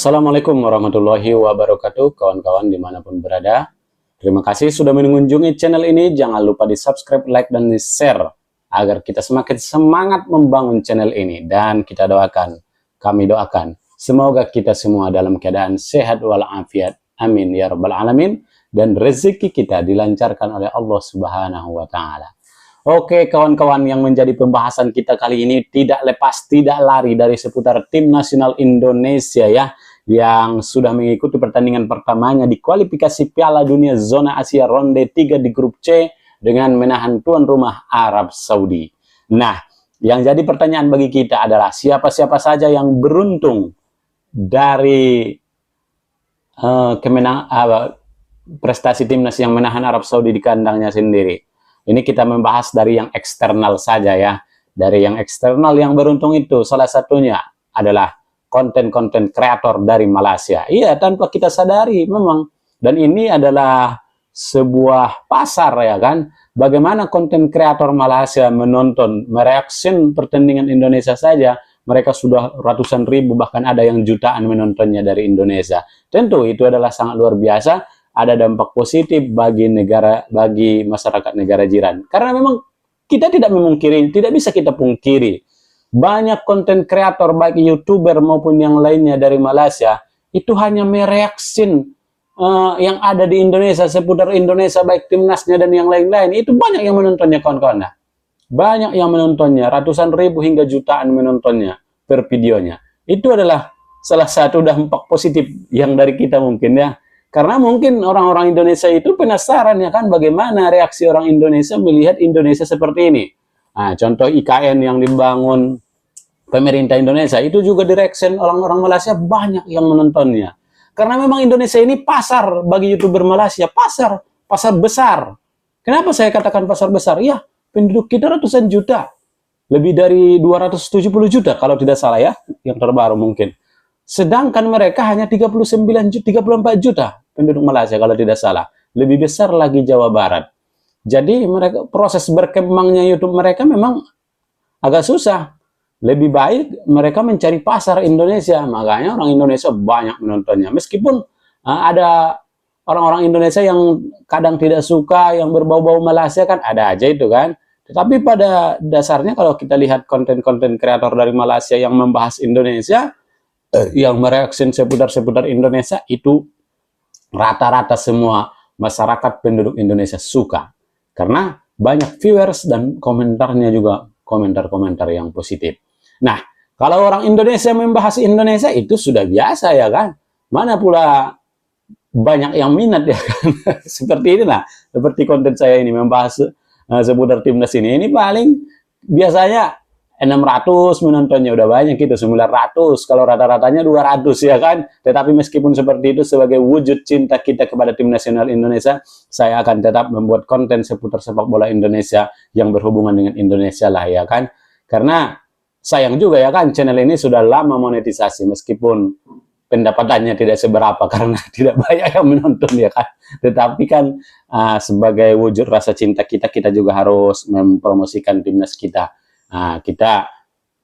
Assalamualaikum warahmatullahi wabarakatuh, kawan-kawan dimanapun berada. Terima kasih sudah mengunjungi channel ini. Jangan lupa di subscribe, like, dan di share agar kita semakin semangat membangun channel ini. Dan kita doakan, kami doakan, semoga kita semua dalam keadaan sehat walafiat. Amin ya rabbal alamin. Dan rezeki kita dilancarkan oleh Allah Subhanahu wa Ta'ala. Oke, kawan-kawan, yang menjadi pembahasan kita kali ini tidak lepas, tidak lari dari seputar tim nasional Indonesia ya, yang sudah mengikuti pertandingan pertamanya di kualifikasi Piala Dunia Zona Asia Ronde 3 di grup C dengan menahan tuan rumah Arab Saudi. Nah, yang jadi pertanyaan bagi kita adalah siapa-siapa saja yang beruntung dari prestasi timnas yang menahan Arab Saudi di kandangnya sendiri. Ini kita membahas dari yang eksternal saja ya. Dari yang eksternal yang beruntung itu salah satunya adalah konten-konten kreator dari Malaysia. Iya, tanpa kita sadari memang. Dan ini adalah sebuah pasar ya kan. Bagaimana konten kreator Malaysia menonton, mereaction pertandingan Indonesia saja. Mereka sudah ratusan ribu, bahkan ada yang jutaan menontonnya dari Indonesia. Tentu itu adalah sangat luar biasa. Ada dampak positif bagi negara, bagi masyarakat negara jiran. Karena memang kita tidak memungkiri, tidak bisa kita pungkiri. Banyak konten kreator, baik YouTuber maupun yang lainnya dari Malaysia, itu hanya mereaksin yang ada di Indonesia, seputar Indonesia, baik timnasnya dan yang lain-lain. Itu banyak yang menontonnya, kawan-kawan. Banyak yang menontonnya, ratusan ribu hingga jutaan menontonnya per videonya. Itu adalah salah satu dampak positif yang dari kita mungkin ya. Karena mungkin orang-orang Indonesia itu penasaran ya kan bagaimana reaksi orang Indonesia melihat Indonesia seperti ini. Nah, contoh IKN yang dibangun pemerintah Indonesia itu juga direksen orang-orang Malaysia banyak yang menontonnya. Karena memang Indonesia ini pasar bagi YouTuber Malaysia, pasar besar. Kenapa saya katakan pasar besar? Ya, penduduk kita ratusan juta. Lebih dari 270 juta kalau tidak salah ya, yang terbaru mungkin. Sedangkan mereka hanya 34 juta penduduk Malaysia kalau tidak salah. Lebih besar lagi Jawa Barat. Jadi mereka proses berkembangnya YouTube mereka memang agak susah. Lebih baik mereka mencari pasar Indonesia. Makanya orang Indonesia banyak menontonnya. Meskipun ada orang-orang Indonesia yang kadang tidak suka, yang berbau-bau Malaysia kan ada aja itu kan. Tetapi pada dasarnya kalau kita lihat konten-konten kreator dari Malaysia yang membahas Indonesia, yang mereaksi seputar-seputar Indonesia, itu rata-rata semua masyarakat penduduk Indonesia suka. Karena banyak viewers dan komentarnya juga komentar-komentar yang positif. Nah, kalau orang Indonesia membahas Indonesia itu sudah biasa ya kan. Mana pula banyak yang minat ya kan. Seperti inilah, seperti konten saya ini membahas seputar timnas ini. Ini paling biasanya 600 menontonnya udah banyak gitu, 900 kalau rata-ratanya 200 ya kan. Tetapi meskipun seperti itu, sebagai wujud cinta kita kepada tim nasional Indonesia, saya akan tetap membuat konten seputar sepak bola Indonesia yang berhubungan dengan Indonesia lah ya kan. Karena sayang juga ya kan, channel ini sudah lama monetisasi meskipun pendapatannya tidak seberapa karena tidak banyak yang menonton ya kan. Tetapi kan sebagai wujud rasa cinta kita, kita juga harus mempromosikan timnas kita. Nah, kita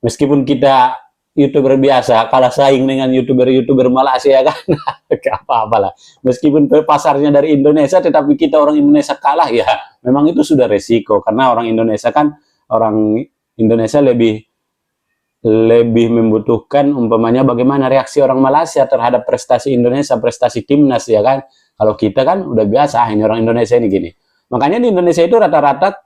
meskipun kita YouTuber biasa kalah saing dengan YouTuber Malaysia ya kan, gak apa-apa lah. Meskipun pasarnya dari Indonesia, tetapi kita orang Indonesia kalah ya, memang itu sudah resiko. Karena orang Indonesia kan, orang Indonesia lebih membutuhkan umpamanya bagaimana reaksi orang Malaysia terhadap prestasi Indonesia, prestasi timnas ya kan. Kalau kita kan udah biasa, ini orang Indonesia ini gini. Makanya di Indonesia itu rata-rata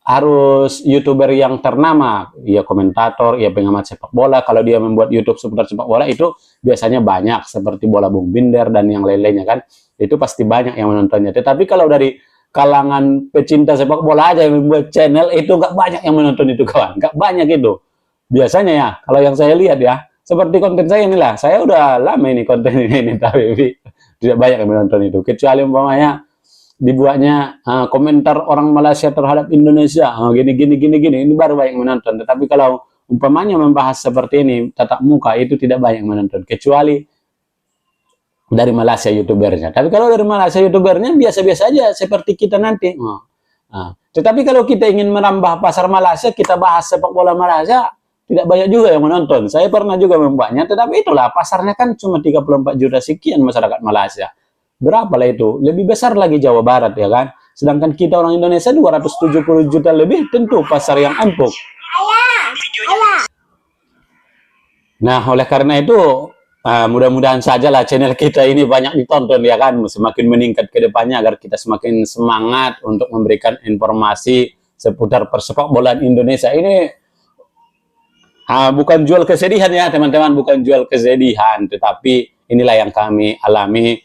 harus YouTuber yang ternama, ya komentator, ya pengamat sepak bola. Kalau dia membuat YouTube seputar sepak bola itu biasanya banyak, seperti Bola Bung Binder dan yang lain-lainnya kan, itu pasti banyak yang menontonnya. Tetapi kalau dari kalangan pecinta sepak bola aja yang membuat channel, itu nggak banyak yang menonton itu kawan, nggak banyak itu. Biasanya ya, kalau yang saya lihat ya, seperti konten saya inilah, saya udah lama ini konten ini tapi tidak banyak yang menonton itu, kecuali umpamanya dibuatnya komentar orang Malaysia terhadap Indonesia, gini, ini baru banyak menonton. Tetapi kalau umpamanya membahas seperti ini, tatap muka, itu tidak banyak menonton, kecuali dari Malaysia YouTubernya. Tapi kalau dari Malaysia YouTubernya biasa-biasa aja, seperti kita nanti. Tetapi kalau kita ingin menambah pasar Malaysia, kita bahas sepak bola Malaysia, tidak banyak juga yang menonton. Saya pernah juga membuatnya, tetapi itulah pasarnya kan cuma 34 juta sekian masyarakat Malaysia. Berapa lah itu? Lebih besar lagi Jawa Barat ya kan? Sedangkan kita orang Indonesia 270 juta lebih, tentu pasar yang empuk. Nah, oleh karena itu mudah-mudahan saja lah channel kita ini banyak ditonton ya kan, semakin meningkat ke depannya agar kita semakin semangat untuk memberikan informasi seputar persepak bolaan Indonesia ini. Bukan jual kesedihan ya teman-teman, bukan jual kesedihan, tetapi inilah yang kami alami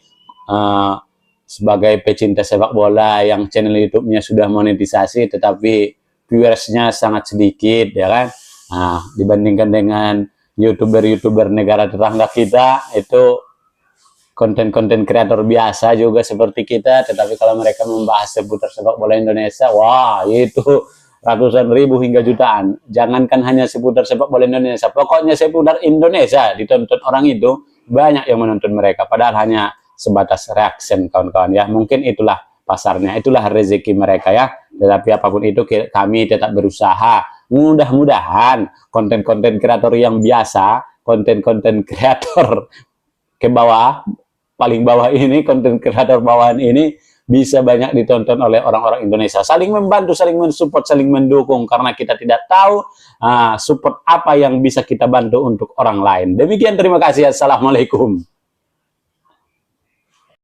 sebagai pecinta sepak bola yang channel YouTube-nya sudah monetisasi, tetapi viewersnya sangat sedikit ya kan. Dibandingkan dengan YouTuber-YouTuber negara tetangga kita, itu konten-konten kreator biasa juga seperti kita, tetapi kalau mereka membahas seputar sepak bola Indonesia, wah itu ratusan ribu hingga jutaan. Jangankan hanya seputar sepak bola Indonesia, pokoknya seputar Indonesia ditonton orang itu, banyak yang menonton mereka, padahal hanya sebatas reaction kawan-kawan ya. Mungkin itulah pasarnya, itulah rezeki mereka ya. Tetapi apapun itu kami tetap berusaha. Mudah-mudahan konten-konten kreator yang biasa, konten-konten kreator ke bawah, paling bawah ini, konten kreator bawahan ini bisa banyak ditonton oleh orang-orang Indonesia. Saling membantu, saling mensupport, saling mendukung, karena kita tidak tahu support apa yang bisa kita bantu untuk orang lain. Demikian, terima kasih. Assalamualaikum.